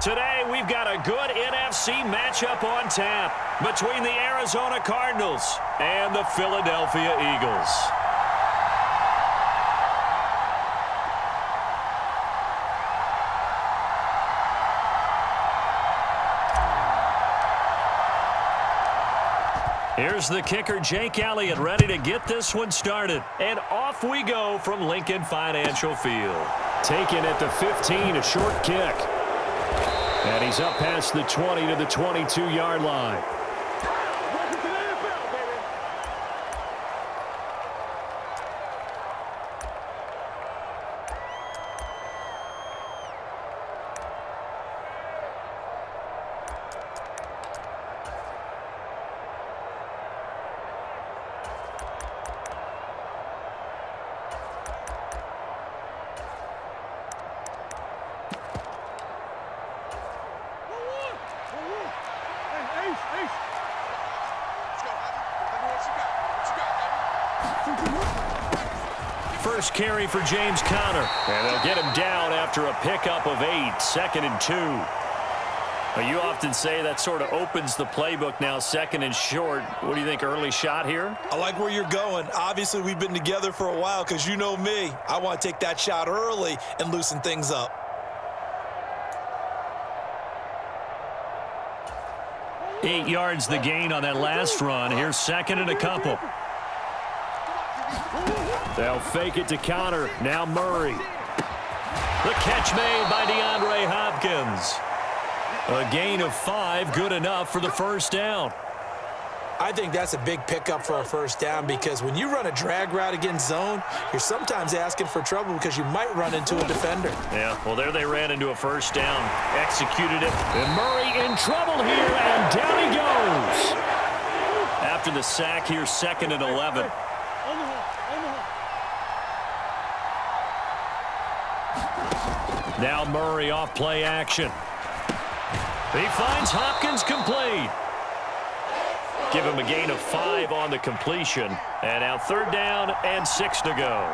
Today, we've got a good NFC matchup on tap between the Arizona Cardinals and the Philadelphia Eagles. Here's the kicker, Jake Elliott, ready to get this one started. And off we go from Lincoln Financial Field. Taken at the 15, a short kick. And he's up past the 20 to the 22-yard line. First carry for James Conner. And they'll get him down after a pickup of 8, 2nd and 2. Well, you often say that sort of opens the playbook now, 2nd and short. What do you think, early shot here? I like where you're going. Obviously, we've been together for a while because you know me. I want to take that shot early and loosen things up. Eight yards the gain on that last run. Here's 2nd and a couple. They'll fake it to Conner. Now Murray. The catch made by DeAndre Hopkins. A gain of 5, good enough for the first down. I think that's a big pickup for a first down because when you run a drag route against zone, you're sometimes asking for trouble because you might run into a defender. Yeah, well, there they ran into a first down. Executed it. And Murray in trouble here, and down he goes. After the sack here, 2nd and 11. Now Murray off play action. He finds Hopkins complete. Give him a gain of 5 on the completion. And now 3rd down and 6 to go.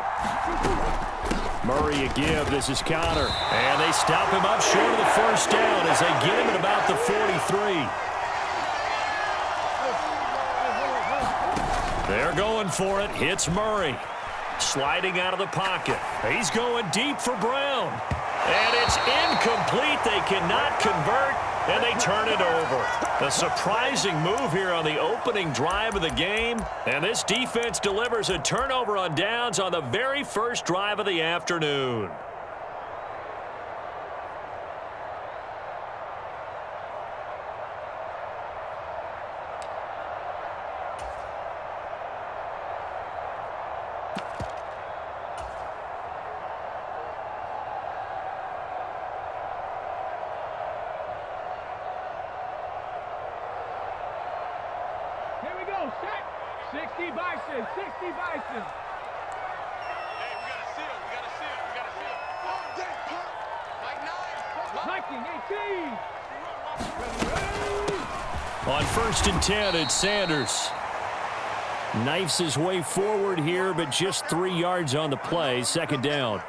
Murray a give. This is Conner. And they stop him up short of the first down as they get him at about the 43. They're going for it. Hits Murray. Sliding out of the pocket. He's going deep for Brown. And it's incomplete. They cannot convert, and they turn it over. A surprising move here on the opening drive of the game. And this defense delivers a turnover on downs on the very first drive of the afternoon. Here we go, set. 60 Bison, 60 Bison. Hey, we got a seal, we got a seal, we got a seal. Mike 9. Mike 18. On 1st and 10, it's Sanders. Knifes his way forward here, but just 3 yards on the play. 2nd down.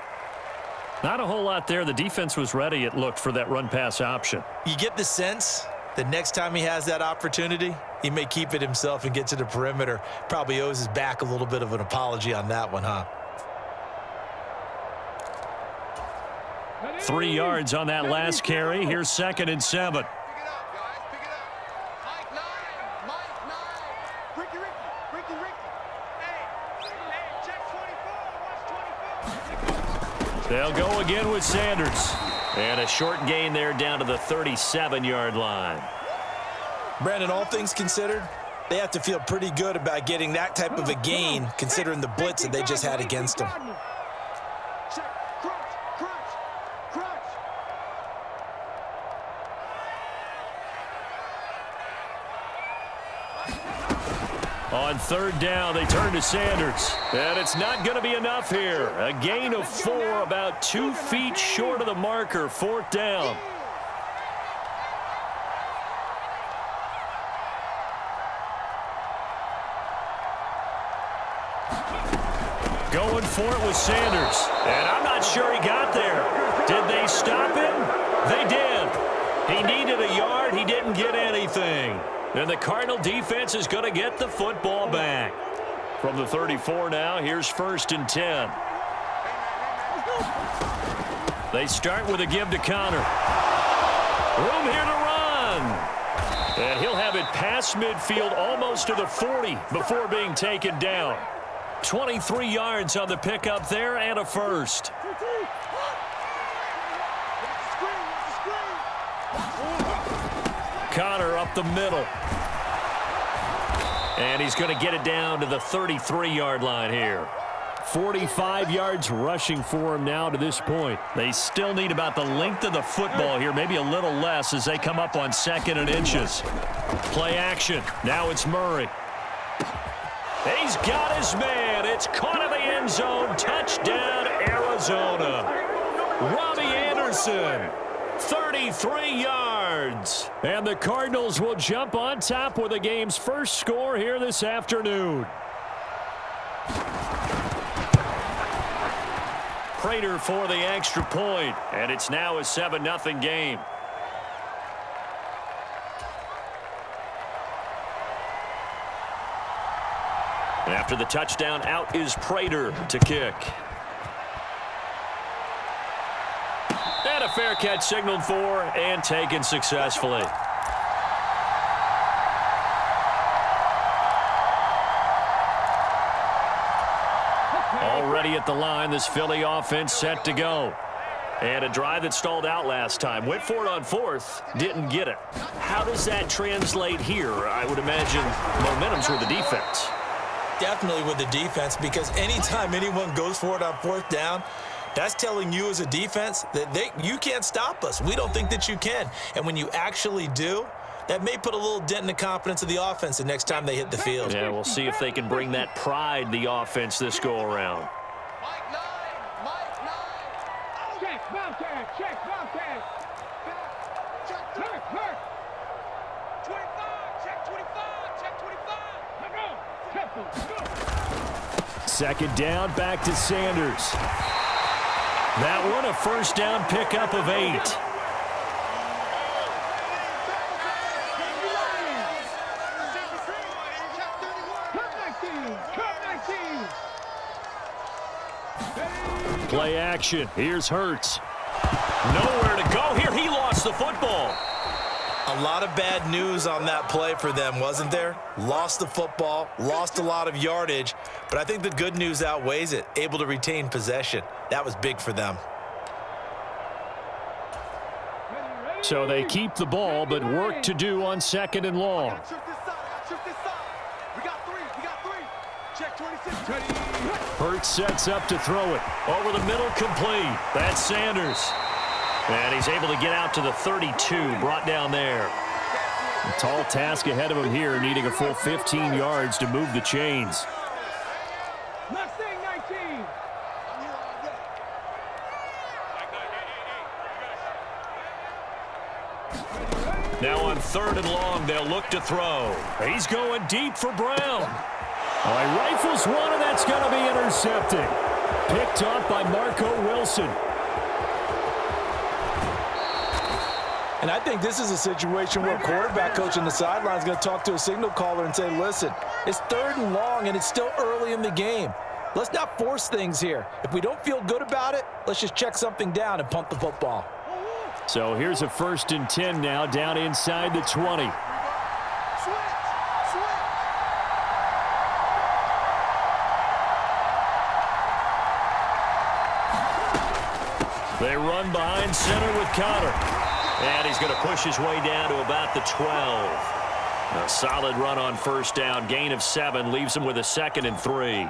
Not a whole lot there. The defense was ready, it looked, for that run-pass option. You get the sense that next time he has that opportunity, he may keep it himself and get to the perimeter. Probably owes his back a little bit of an apology on that one, huh? 3 yards on that last carry. Here's 2nd and 7. Pick it up, guys, pick it up. Mike 9. Ricky. Hey, check 24, watch 24. They'll go again with Sanders. And a short gain there down to the 37-yard line. Brandon, all things considered, they have to feel pretty good about getting that type of a gain considering the blitz that they just had against them. Check, crunch. On 3rd down, they turn to Sanders. And it's not going to be enough here. A gain of 4, about 2 feet short of the marker. 4th down. Going for it with Sanders. And I'm not sure he got there. Did they stop him? They did. didn't get anything. And the Cardinal defense is going to get the football back. From the 34 now, here's 1st and 10. They start with a give to Connor. Room here to run. And he'll have it past midfield almost to the 40 before being taken down. 23 yards on the pickup there and a first. Connor up the middle. And he's going to get it down to the 33-yard line here. 45 yards rushing for him now to this point. They still need about the length of the football here, maybe a little less as they come up on 2nd and inches. Play action. Now it's Murray. He's got his man. It's caught in the end zone. Touchdown, Arizona. Robbie Anderson, 33 yards. And the Cardinals will jump on top with the game's first score here this afternoon. Prater for the extra point, and it's now a 7-0 game. After the touchdown, out is Prater to kick. And a fair catch signaled for and taken successfully. Already at the line, this Philly offense set to go. And a drive that stalled out last time. Went for it on 4th, didn't get it. How does that translate here? I would imagine momentum's with the defense. Definitely with the defense, because anytime anyone goes for it on 4th down, that's telling you as a defense that you can't stop us. We don't think that you can. And when you actually do, that may put a little dent in the confidence of the offense the next time they hit the field. Yeah, we'll see if they can bring that pride, the offense, this go-around. Check, Bobcat, check, Bobcat. Hurt, hurt. 25, check 25, check 25. Go. 2nd down, back to Sanders. That one a 1st down pickup of 8. Play action. Here's Hurts. Nowhere to go here. He lost the football. A lot of bad news on that play for them, wasn't there? Lost the football, lost a lot of yardage, but I think the good news outweighs it. Able to retain possession. That was big for them. So they keep the ball, but work to do on 2nd and long. We got three. Check 26. Hurts sets up to throw it. Over the middle, complete. That's Sanders. And he's able to get out to the 32, brought down there. A tall task ahead of him here, needing a full 15 yards to move the chains. Mustang 19. Now on 3rd and long, they'll look to throw. He's going deep for Brown. All right, rifles one, and that's going to be intercepted. Picked up by Marco Wilson. And I think this is a situation where quarterback coach on the sideline is going to talk to a signal caller and say, listen, it's 3rd and long, and it's still early in the game. Let's not force things here. If we don't feel good about it, let's just check something down and punt the football. So here's a 1st and 10 now, down inside the 20. They run behind center with Connor. And he's going to push his way down to about the 12. A solid run on 1st down. Gain of 7 leaves him with a 2nd and 3.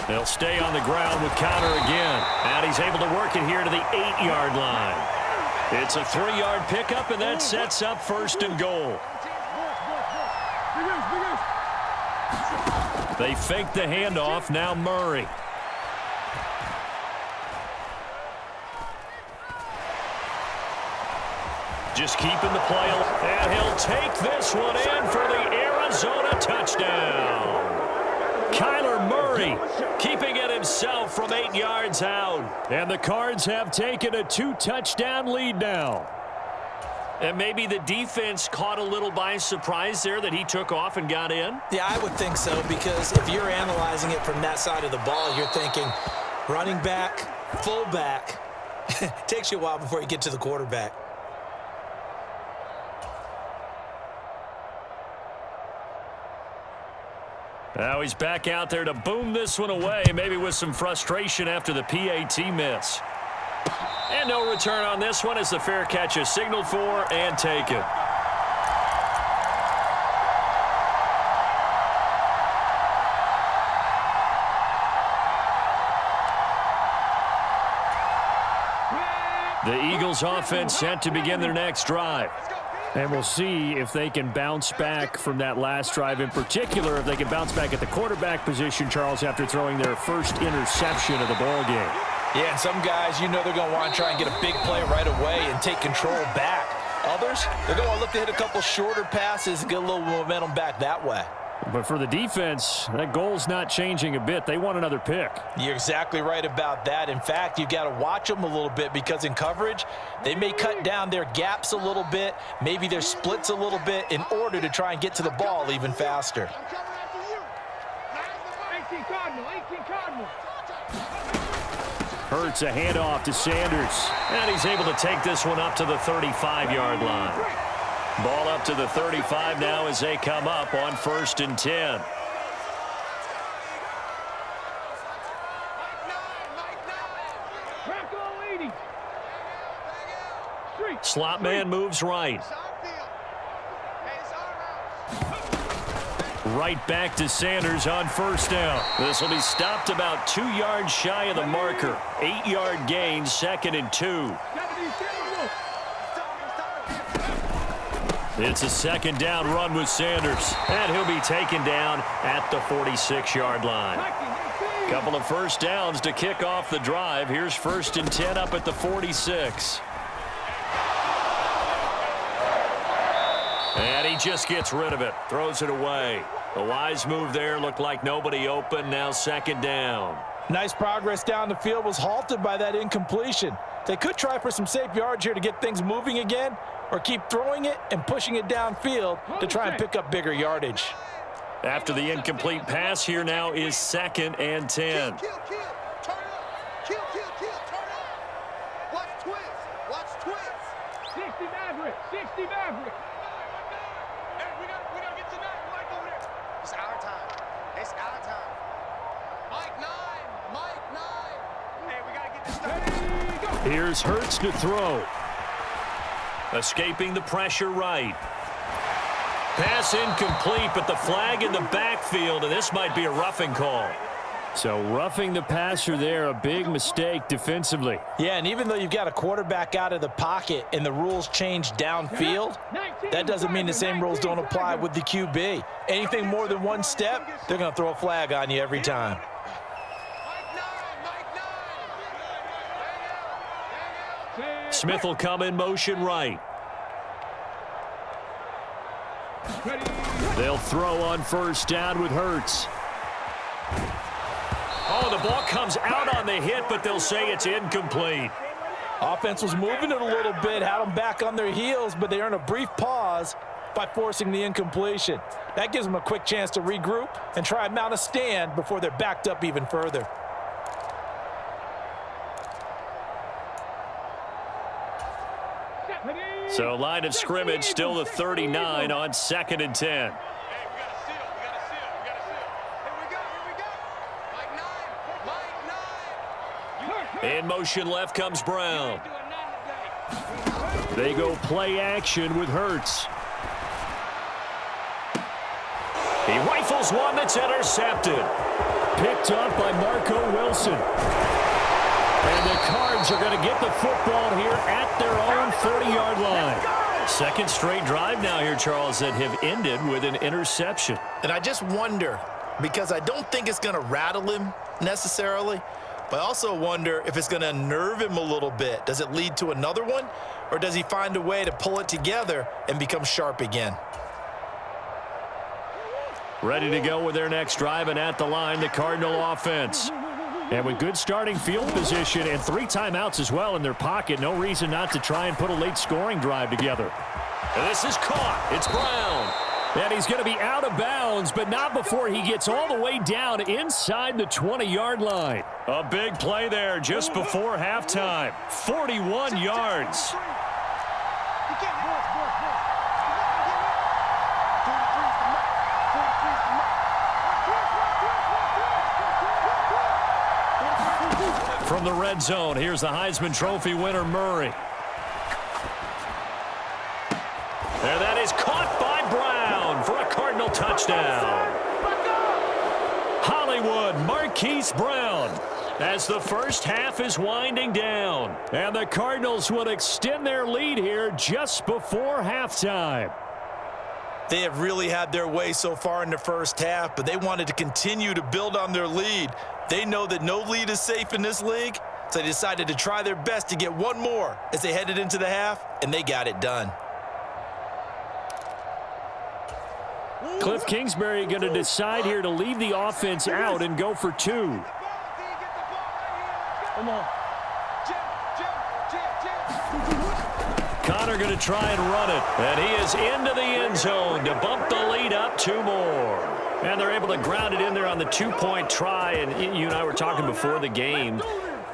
They'll stay on the ground with Connor again. And he's able to work it here to the 8-yard line. It's a 3-yard pickup, and that sets up 1st and goal. They fake the handoff. Now Murray. Just keeping the play. And he'll take this one in for the Arizona Arizona touchdown. Kyler Murray keeping it himself from 8 yards out. And the Cards have taken a 2-touchdown lead now. And maybe the defense caught a little by surprise there that he took off and got in? Yeah, I would think so, because if you're analyzing it from that side of the ball, you're thinking running back, fullback. It takes you a while before you get to the quarterback. Now he's back out there to boom this one away, maybe with some frustration after the PAT miss. And no return on this one as the fair catch is signaled for and taken. The Eagles offense set to begin their next drive. And we'll see if they can bounce back from that last drive, in particular if they can bounce back at the quarterback position, Charles, after throwing their first interception of the ball game. Yeah, and some guys, you know they're going to want to try and get a big play right away and take control back. Others, they're going to look to hit a couple shorter passes and get a little momentum back that way. But for the defense, that goal's not changing a bit. They want another pick. You're exactly right about that. In fact, you've got to watch them a little bit, because in coverage, they may cut down their gaps a little bit, maybe their splits a little bit, in order to try and get to the ball even faster. 18 Cardinal, 18 Cardinal. Hurts a handoff to Sanders. And he's able to take this one up to the 35-yard line. Ball up to the 35 now as they come up on 1st and 10. Slot man moves right. Right back to Sanders on 1st down. This will be stopped about 2 yards shy of the marker. 8-yard gain, 2nd and 2. It's a 2nd down run with Sanders. And he'll be taken down at the 46-yard line. Couple of 1st downs to kick off the drive. Here's 1st and 10 up at the 46. And he just gets rid of it. Throws it away. A wise move there. Looked like nobody open. Now 2nd down. Nice progress down the field, was halted by that incompletion. They could try for some safe yards here to get things moving again, or keep throwing it and pushing it downfield to try and pick up bigger yardage. After the incomplete pass, here now is 2nd and 10. Turn up. Turn up. Watch twist. 60 Maverick, 60 Maverick. Hey, we gotta get to 9. Mike over there. It's our time. Mike 9. Hey, we gotta get this done. Here's Hurts to throw. Escaping the pressure right. Pass incomplete, but the flag in the backfield, and this might be a roughing call. So roughing the passer there, a big mistake defensively. Yeah, and even though you've got a quarterback out of the pocket and the rules change downfield, that doesn't mean the same rules don't apply with the QB. Anything more than one step, they're going to throw a flag on you every time. Smith will come in motion right. They'll throw on 1st down with Hurts. Oh, the ball comes out on the hit, but they'll say it's incomplete. Offense was moving it a little bit, had them back on their heels, but they earned a brief pause by forcing the incompletion. That gives them a quick chance to regroup and try and mount a stand before they're backed up even further. So line of scrimmage still the 39 on 2nd and 10. Hey, we got a seal. Here we go. Mike 9. In motion left comes Brown. They go play action with Hurts. He rifles one that's intercepted. Picked up by Marco Wilson. And the Cards are going to get the football here at their own 40-yard line. 2nd straight drive now here, Charles, that have ended with an interception. And I just wonder, because I don't think it's going to rattle him necessarily, but I also wonder if it's going to unnerve him a little bit. Does it lead to another one, or does he find a way to pull it together and become sharp again? Ready to go with their next drive, and at the line, the Cardinal offense. And with good starting field position and 3 timeouts as well in their pocket, no reason not to try and put a late scoring drive together. And this is caught. It's Brown. And he's going to be out of bounds, but not before he gets all the way down inside the 20-yard line. A big play there just before halftime. 41 yards. From the red zone, here's the Heisman Trophy winner, Murray. And that is caught by Brown for a Cardinal touchdown. Hollywood Marquise Brown as the first half is winding down. And the Cardinals will extend their lead here just before halftime. They have really had their way so far in the first half, but they wanted to continue to build on their lead. They know that no lead is safe in this league, so they decided to try their best to get one more as they headed into the half, and they got it done. Cliff Kingsbury going to decide here to leave the offense out and go for 2. Come on. Connor going to try and run it. And he is into the end zone to bump the lead up 2 more. And they're able to ground it in there on the 2-point try. And you and I were talking before the game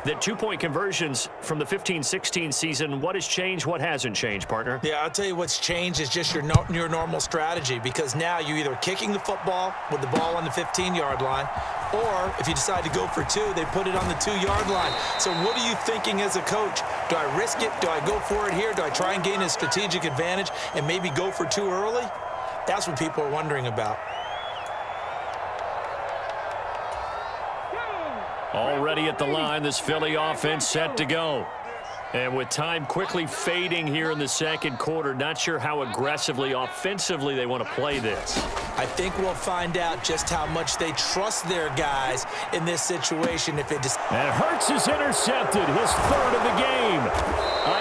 that 2-point conversions from the 15-16 season, what has changed, what hasn't changed, partner? Yeah, I'll tell you what's changed is just your normal strategy, because now you're either kicking the football with the ball on the 15-yard line, or if you decide to go for 2, they put it on the 2-yard line. So what are you thinking as a coach? Do I risk it? Do I go for it here? Do I try and gain a strategic advantage and maybe go for 2 early? That's what people are wondering about. Already at the line, this Philly offense set to go. And with time quickly fading here in the second quarter, not sure how aggressively, offensively they want to play this. I think we'll find out just how much they trust their guys in this situation. If it just And Hurts is intercepted, his 3rd of the game.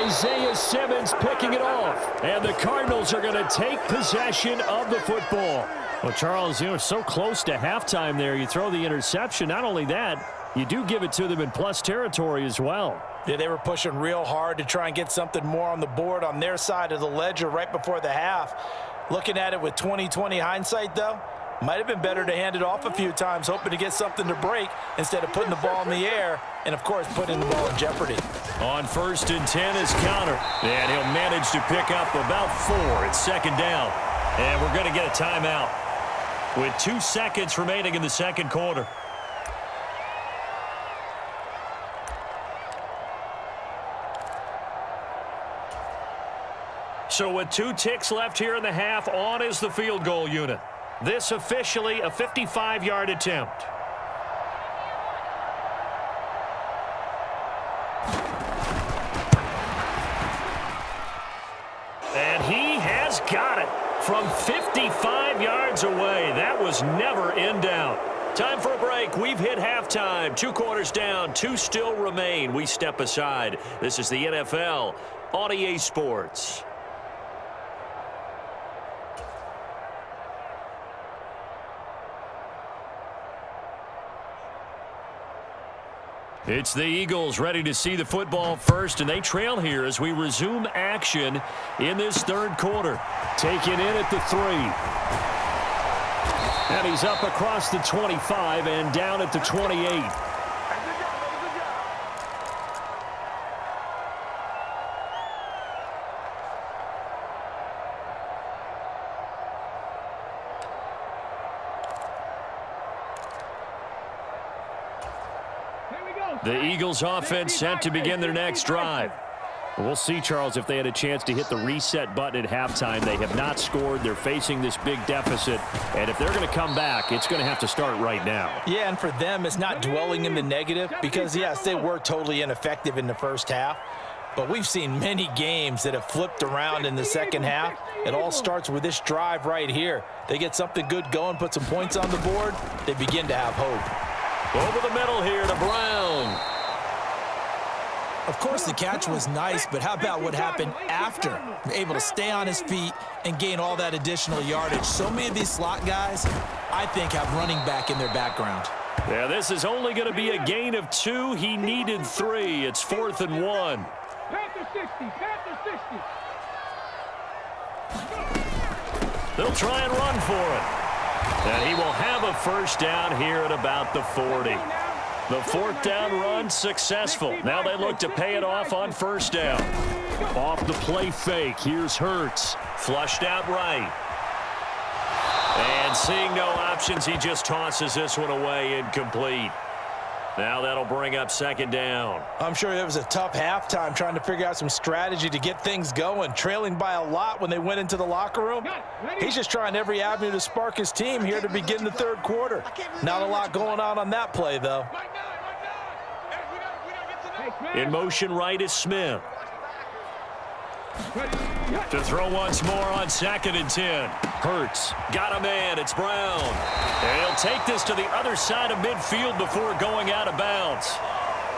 Isaiah Simmons picking it off. And the Cardinals are going to take possession of the football. Well, Charles, you know, so close to halftime there. You throw the interception. Not only that, you do give it to them in plus territory as well. Yeah, they were pushing real hard to try and get something more on the board on their side of the ledger right before the half. Looking at it with 20/20 hindsight, though, might have been better to hand it off a few times, hoping to get something to break instead of putting the ball in the air and, of course, putting the ball in jeopardy. On 1st and 10 is Connor. And he'll manage to pick up about 4. It's 2nd down. And we're going to get a timeout with 2 seconds remaining in the second quarter. So with 2 ticks left here in the half, on is the field goal unit. This officially a 55-yard attempt. And he has got it from 55 yards away. That was never in doubt. Time for a break. We've hit halftime. 2 quarters down, 2 still remain. We step aside. This is the NFL on EA Sports. It's the Eagles ready to see the football first, and they trail here as we resume action in this 3rd quarter. Taken in at the 3. And he's up across the 25 and down at the 28. The Eagles offense set to begin their next drive. We'll see, Charles, if they had a chance to hit the reset button at halftime. They have not scored. They're facing this big deficit. And if they're going to come back, it's going to have to start right now. Yeah, and for them, it's not dwelling in the negative because, yes, they were totally ineffective in the first half. But we've seen many games that have flipped around in the second half. It all starts with this drive right here. They get something good going, put some points on the board, they begin to have hope. Over the middle here to Brown. Of course, the catch was nice, but how about what happened after? Able to stay on his feet and gain all that additional yardage. So many of these slot guys, I think, have running back in their background. Yeah, this is only going to be a gain of 2. He needed 3. It's 4th and 1. Panther 60, Panther 60. They'll try and run for it. And he will have a first down here at about the 40. The 4th down run successful. Now they look to pay it off on first down. Off the play fake. Here's Hurts. Flushed out right. And seeing no options, he just tosses this one away incomplete. Now that'll bring up 2nd down. I'm sure it was a tough halftime trying to figure out some strategy to get things going, trailing by a lot when they went into the locker room. He's just trying every avenue to spark his team here to begin the 3rd quarter. Not a lot going on that play, though. In motion right is Smith. To throw once more on 2nd and 10. Hurts. Got a man. It's Brown. And he'll take this to the other side of midfield before going out of bounds.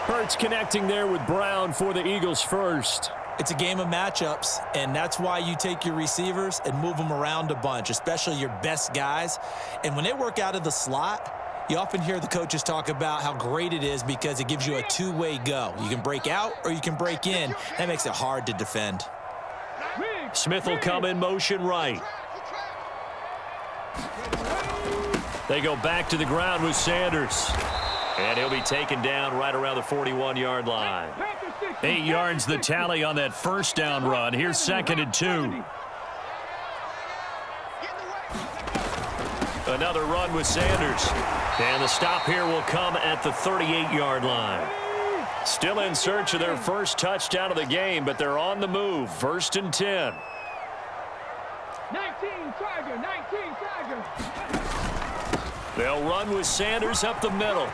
Hurts connecting there with Brown for the Eagles first. It's a game of matchups, and that's why you take your receivers and move them around a bunch, especially your best guys. And when they work out of the slot, you often hear the coaches talk about how great it is because it gives you a two-way go. You can break out or you can break in. That makes it hard to defend. Smith will come in motion right. They go back to the ground with Sanders. And he'll be taken down right around the 41-yard line. 8 yards the tally on that first down run. Here's 2nd and 2. Another run with Sanders. And the stop here will come at the 38-yard line. Still in search of their first touchdown of the game, but they're on the move. 1st and 10. 19 Tiger, 19 Tiger. They'll run with Sanders up the middle.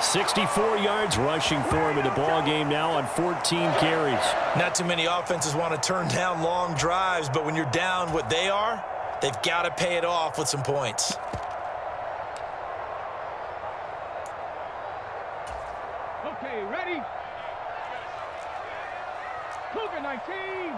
64 yards rushing for him in the ball game now on 14 carries. Not too many offenses want to turn down long drives, but when you're down what they are, they've got to pay it off with some points. Okay, ready? Cougar 19.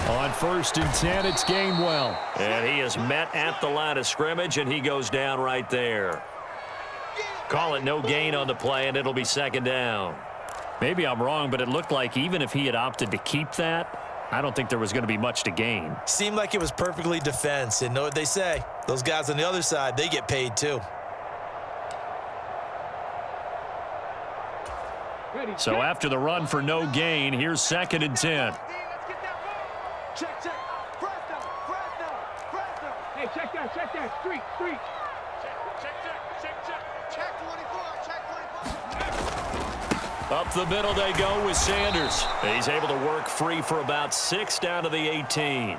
On 1st and 10, it's Gainwell. And he is met at the line of scrimmage, and he goes down right there. Call it no gain on the play, and it'll be 2nd down. Maybe I'm wrong, but it looked like even if he had opted to keep that, I don't think there was going to be much to gain. Seemed like it was perfectly defense, and know what they say. Those guys on the other side, they get paid too. So after the run for no gain, here's 2nd and 10. Check, check. Press down, press down, press down. Hey, check that. Street. Check 24, check 24. Up the middle they go with Sanders. He's able to work free for about 6 down to the 18.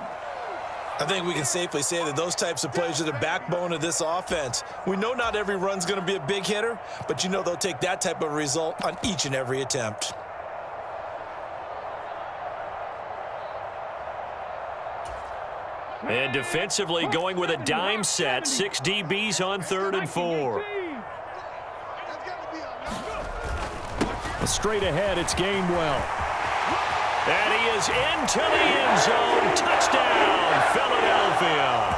I think we can safely say that those types of plays are the backbone of this offense. We know not every run's going to be a big hitter, but you know they'll take that type of result on each and every attempt. And defensively going with a dime set. 6 DBs on 3rd and 4. Straight ahead, it's Gainwell. And he is into the end zone. Touchdown, Philadelphia.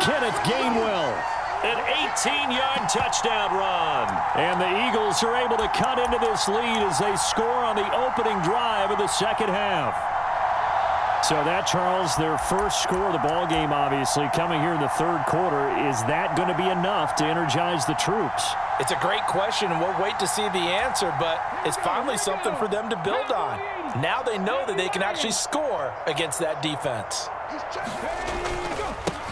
Kenneth Gainwell, an 18-yard touchdown run. And the Eagles are able to cut into this lead as they score on the opening drive of the 2nd half. So that, Charles, their first score of the ball game, obviously, coming here in the 3rd quarter. Is that going to be enough to energize the troops? It's a great question, and we'll wait to see the answer, but it's finally something for them to build on. Now they know that they can actually score against that defense.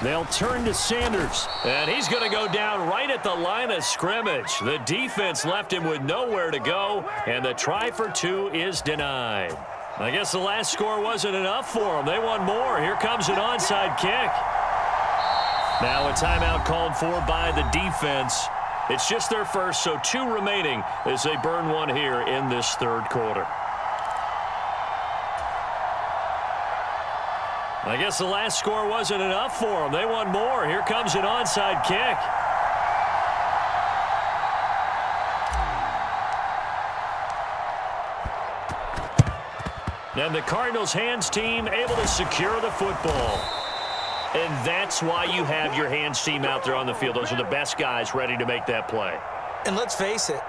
They'll turn to Sanders, and he's going to go down right at the line of scrimmage. The defense left him with nowhere to go, and the try for 2 is denied. I guess the last score wasn't enough for them. They want more. Here comes an onside kick. Now a timeout called for by the defense. It's just their first, so 2 remaining as they burn one here in this 3rd quarter. I guess the last score wasn't enough for them. They want more. Here comes an onside kick. And the Cardinals hands team able to secure the football. And that's why you have your hands team out there on the field. Those are the best guys ready to make that play. And let's face it,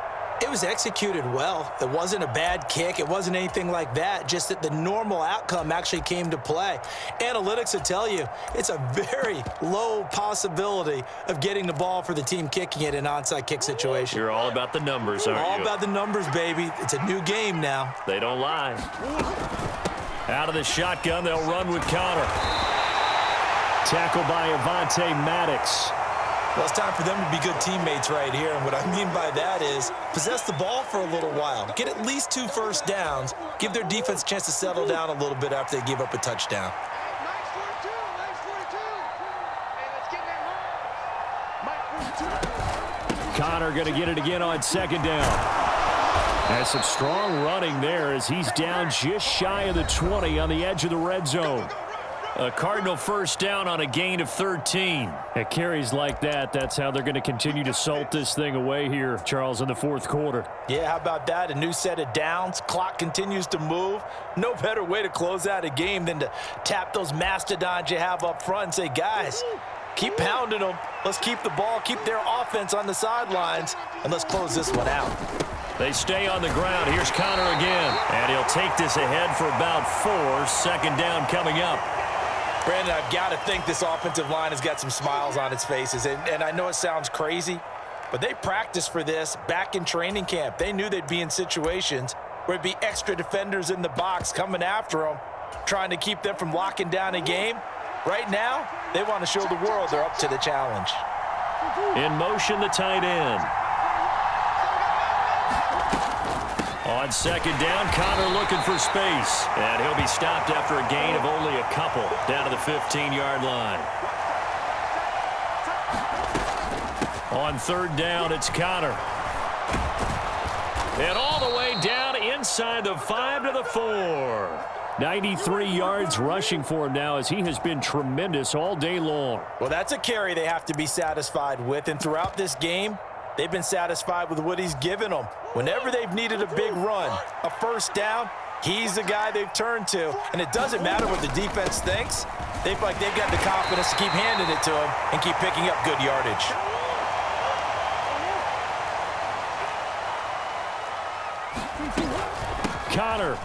it was executed well. It wasn't a bad kick. It wasn't anything like that. Just that the normal outcome actually came to play. Analytics will tell you it's a very low possibility of getting the ball for the team kicking it in an onside kick situation. You're all about the numbers, aren't you? All about the numbers, baby. It's a new game now. They don't lie. Out of the shotgun, they'll run with Connor. Tackled by Avonte Maddox. Well, it's time for them to be good teammates right here. And what I mean by that is possess the ball for a little while. Get at least 2 first downs. Give their defense a chance to settle down a little bit after they give up a touchdown. Nice 42. Nice 42. Hey, let's get that Mike 42. Connor going to get it again on second down. And some strong running there as he's down just shy of the 20 on the edge of the red zone. A Cardinal first down on a gain of 13. At carries like that, that's how they're going to continue to salt this thing away here, Charles, in the fourth quarter. Yeah, how about that? A new set of downs. Clock continues to move. No better way to close out a game than to tap those mastodons you have up front and say, guys, keep pounding them. Let's keep the ball, keep their offense on the sidelines, and let's close this one out. They stay on the ground. Here's Connor again. And he'll take this ahead for about 4. Second down coming up. Brandon, I've got to think this offensive line has got some smiles on its faces. And I know it sounds crazy, but they practiced for this back in training camp. They knew they'd be in situations where it'd be extra defenders in the box coming after them, trying to keep them from locking down a game. Right now, they want to show the world they're up to the challenge. In motion, the tight end. On second down, Connor looking for space. And he'll be stopped after a gain of only a couple down to the 15-yard line. On third down, it's Connor. And all the way down inside the 5 to the 4. 93 yards rushing for him now as he has been tremendous all day long. Well, that's a carry they have to be satisfied with. And throughout this game, they've been satisfied with what he's given them. Whenever they've needed a big run, a first down, he's the guy they've turned to. And it doesn't matter what the defense thinks. They've got the confidence to keep handing it to him and keep picking up good yardage. Connor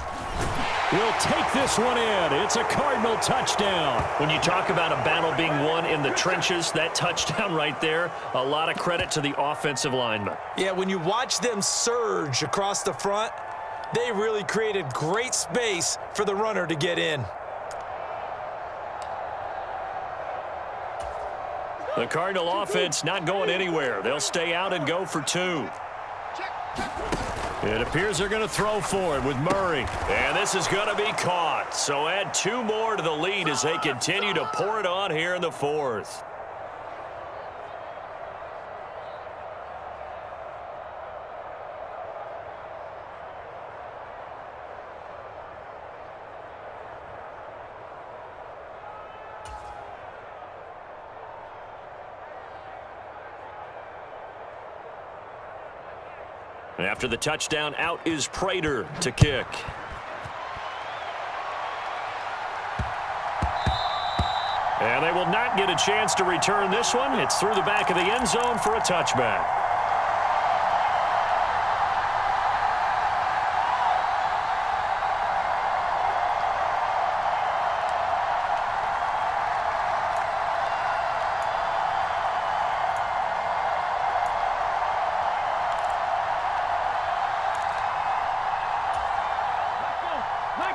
will take this one in. It's a Cardinal touchdown. When you talk about a battle being won in the trenches, that touchdown right there, a lot of credit to the offensive lineman. Yeah, when you watch them surge across the front, they really created great space for the runner to get in. The Cardinal offense not going anywhere. They'll stay out and go for 2. It appears they're going to throw for it with Murray. And this is going to be caught. So add 2 more to the lead as they continue to pour it on here in the fourth. After the touchdown, out is Prater to kick. And they will not get a chance to return this one. It's through the back of the end zone for a touchback.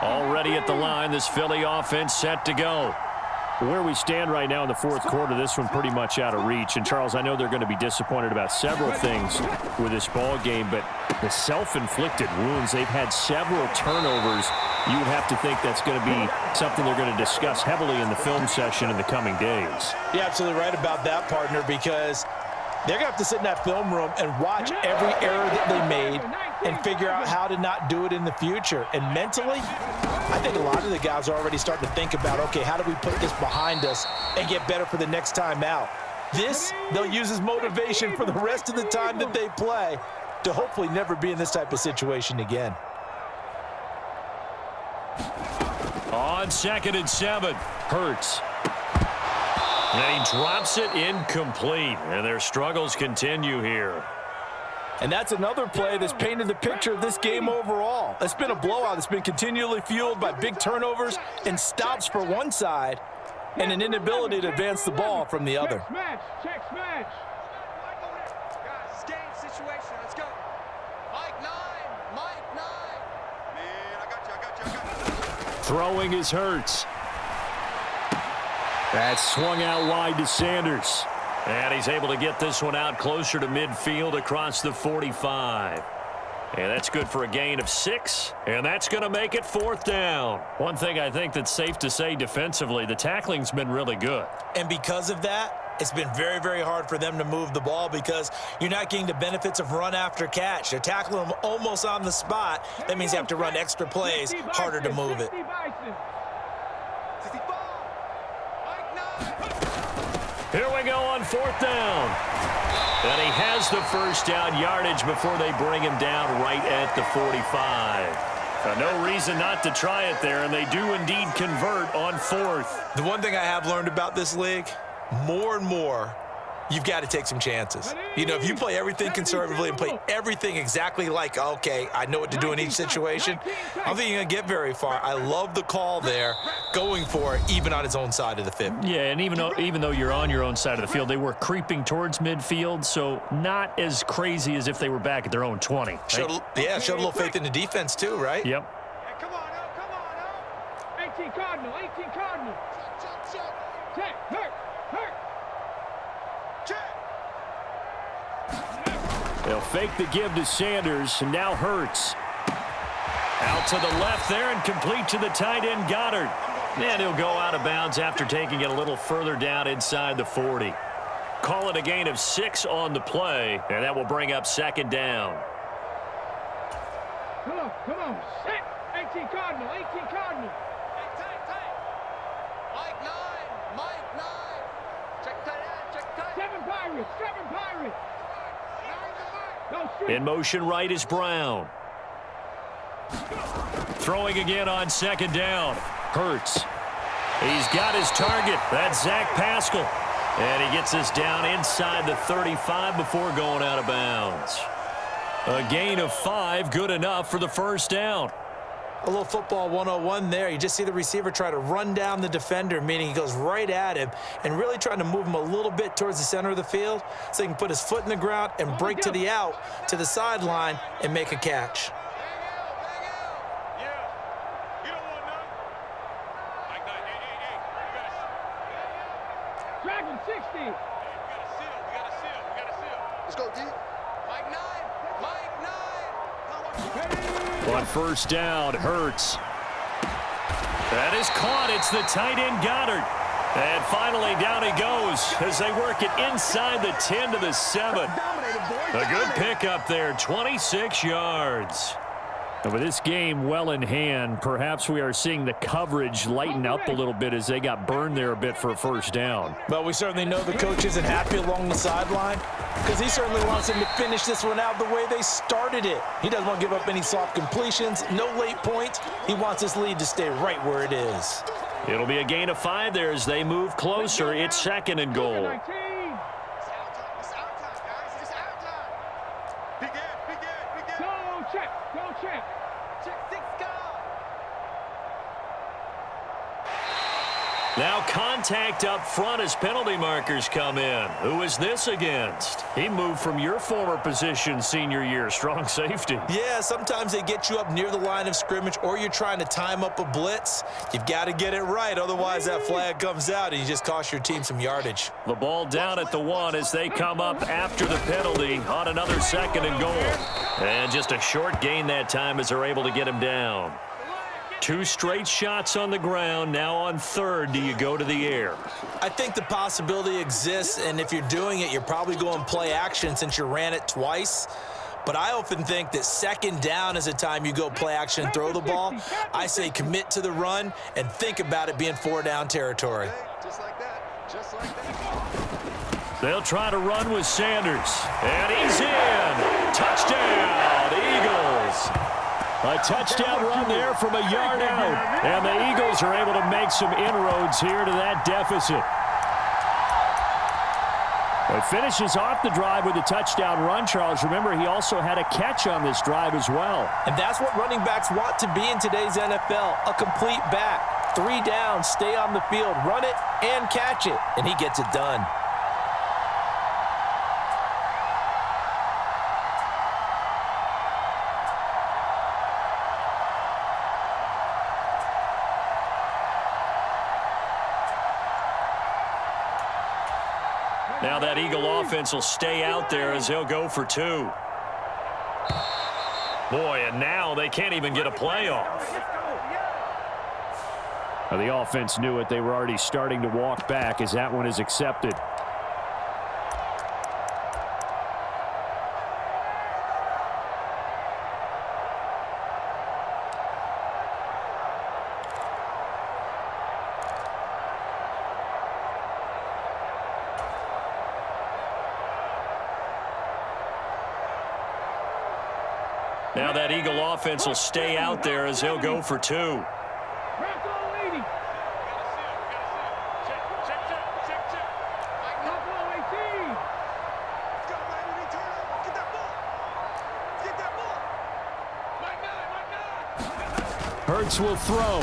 Already at the line, this Philly offense set to go. Where we stand right now in the fourth quarter, this one pretty much out of reach. And, Charles, I know they're going to be disappointed about several things with this ball game, but the self-inflicted wounds, they've had several turnovers. You would have to think that's going to be something they're going to discuss heavily in the film session in the coming days. You're absolutely right about that, partner, because they're going to have to sit in that film room and watch every error that they made and figure out how to not do it in the future. And mentally, I think a lot of the guys are already starting to think about, okay, how do we put this behind us and get better for the next time out? This, they'll use as motivation for the rest of the time that they play to hopefully never be in this type of situation again. On 2nd and 7, Hurts. And he drops it incomplete, and their struggles continue here. And that's another play that's painted the picture of this game overall. It's been a blowout. It's been continually fueled by big turnovers and stops for one side and an inability to advance the ball from the other. Check smash. Check smash. Guys, it's game situation. Let's go. Mike 9. Mike 9. Man, I got you. Throwing is Hurts. That's swung out wide to Sanders. And he's able to get this one out closer to midfield across the 45. And that's good for a gain of 6. And that's going to make it 4th down. One thing I think that's safe to say defensively, the tackling's been really good. And because of that, it's been very, very hard for them to move the ball because you're not getting the benefits of run after catch. They're tackling them almost on the spot. That means you have to run extra plays, harder to move it. Here we go on 4th down. And he has the first down yardage before they bring him down right at the 45. No reason not to try it there, and they do indeed convert on 4th. The one thing I have learned about this league, more and more, you've got to take some chances. You know, if you play everything conservatively and play everything exactly like, okay, I know what to do in each situation, I don't think you're going to get very far. I love the call there, going for it, even on his own side of the field. Yeah, and even though you're on your own side of the field, they were creeping towards midfield, so not as crazy as if they were back at their own 20. Right? Showed a little faith in the defense too, right? Yep. Hey, come on, now. Come on, now. 18 Cardinal. 18 Cardinal. Check. Hurt. They'll fake the give to Sanders, and now Hurts. Out to the left there and complete to the tight end, Goddard. And he'll go out of bounds after taking it a little further down inside the 40. Call it a gain of 6 on the play, and that will bring up 2nd down. Come on. Set. 18 Cardinal. 18 Cardinal. Hey, tight. Mike 9. Mike 9. Check tight end. Check tight. 7 Pirates. 7 Pirates. No, In motion right is Brown. Throwing again on 2nd down. Hurts. He's got his target. That's Zach Pascal. And he gets this down inside the 35 before going out of bounds. A gain of 5, good enough for the first down. A little football 101 there. You just see the receiver try to run down the defender, meaning he goes right at him and really trying to move him a little bit towards the center of the field so he can put his foot in the ground and break to the out, to the sideline, and make a catch. Bang out. Yeah. You don't want none. Mike 9. Hey. You got Dragon 60. We got a seal. Let's go, D. Mike 9. Mike 9. On first down, Hurts. That is caught. It's the tight end, Goddard. And finally, down he goes as they work it inside the 10 to the 7. A good pickup there, 26 yards. And with this game well in hand, perhaps we are seeing the coverage lighten up a little bit as they got burned there a bit for a first down. But we certainly know the coach isn't happy along the sideline because he certainly wants them to finish this one out the way they started it. He doesn't want to give up any soft completions, no late points. He wants this lead to stay right where it is. It'll be a gain of 5 there as they move closer. It's 2nd and goal. It's our time, guys. It's our time. Big in. Go check. Check 6 guard. Now contact up front as penalty markers come in. Who is this against? He moved from your former position senior year, strong safety. Yeah, sometimes they get you up near the line of scrimmage or you're trying to time up a blitz. You've got to get it right, otherwise that flag comes out and you just cost your team some yardage. The ball down at the 1 as they come up after the penalty on another 2nd and goal. And just a short gain that time as they're able to get him down. 2 straight shots on the ground. Now on 3rd, do you go to the air? I think the possibility exists, and if you're doing it, you're probably going play action since you ran it twice. But I often think that second down is a time you go play action and throw the ball. I say commit to the run and think about it being 4-down territory. Just like that. Just like that. They'll try to run with Sanders. And he's in. Touchdown, Eagles. A touchdown run there from a yard out. And the Eagles are able to make some inroads here to that deficit. It finishes off the drive with a touchdown run, Charles. Remember, he also had a catch on this drive as well. And that's what running backs want to be in today's NFL, a complete back. 3 downs, stay on the field, run it, and catch it. And he gets it done. Now that Eagle offense will stay out there as he'll go for 2. Boy, and now they can't even get a playoff. Now the offense knew it. They were already starting to walk back as that one is accepted. Now that Eagle offense will stay out there as he'll go for 2. Hurts will throw.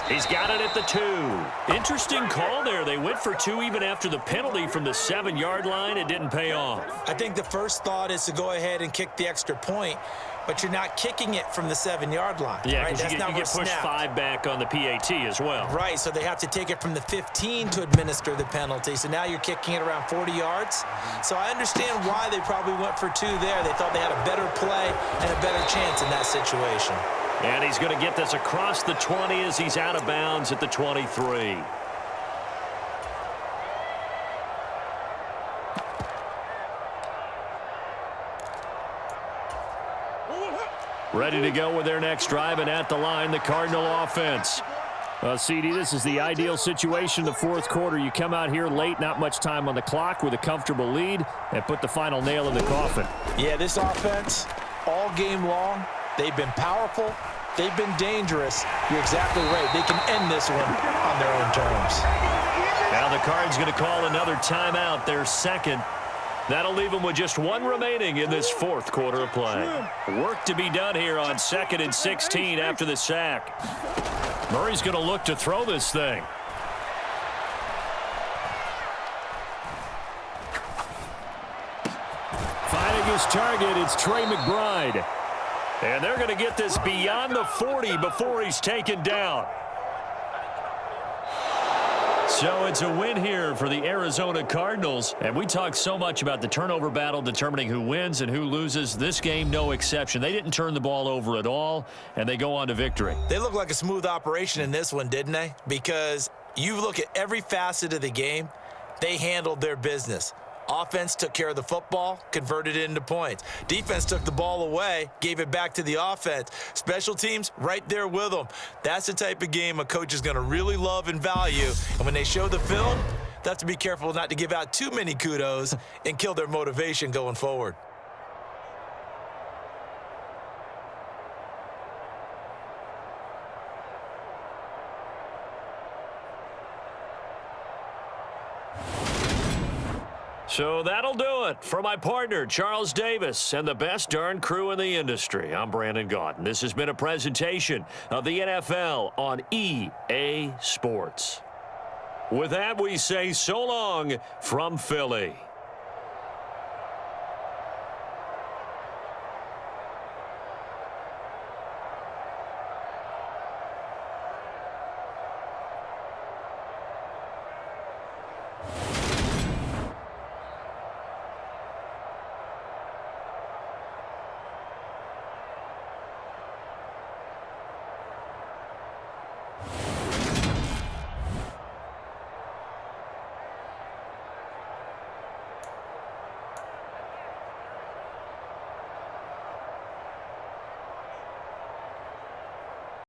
He's got it at the 2. Interesting call there. They went for 2 even after the penalty from the 7-yard line. It didn't pay off. I think the first thought is to go ahead and kick the extra point, but you're not kicking it from the 7-yard line. Yeah, right? because you get pushed 5 back on the PAT as well. Right, so they have to take it from the 15 to administer the penalty. So now you're kicking it around 40 yards. So I understand why they probably went for 2 there. They thought they had a better play and a better chance in that situation. And he's going to get this across the 20 as he's out of bounds at the 23. Ready to go with their next drive, and at the line, the Cardinal offense. CD, this is the ideal situation in the fourth quarter. You come out here late, not much time on the clock, with a comfortable lead, and put the final nail in the coffin. Yeah, this offense, all game long, they've been powerful. They've been dangerous. You're exactly right. They can end this one on their own terms. Now the Cards going to call another timeout, their second. That'll leave them with just 1 remaining in this fourth quarter of play. Work to be done here on 2nd and 16 after the sack. Murray's going to look to throw this thing. Finding his target, it's Trey McBride. And they're going to get this beyond the 40 before he's taken down. So it's a win here for the Arizona Cardinals. And we talked so much about the turnover battle determining who wins and who loses. This game, no exception. They didn't turn the ball over at all, and they go on to victory. They look like a smooth operation in this one, didn't they? Because you look at every facet of the game, they handled their business. Offense took care of the football, converted it into points. Defense took the ball away, gave it back to the offense. Special teams, right there with them. That's the type of game a coach is going to really love and value. And when they show the film, they have to be careful not to give out too many kudos and kill their motivation going forward. So that'll do it for my partner, Charles Davis, and the best darn crew in the industry. I'm Brandon Gaudin. This has been a presentation of the NFL on EA Sports. With that, we say so long from Philly.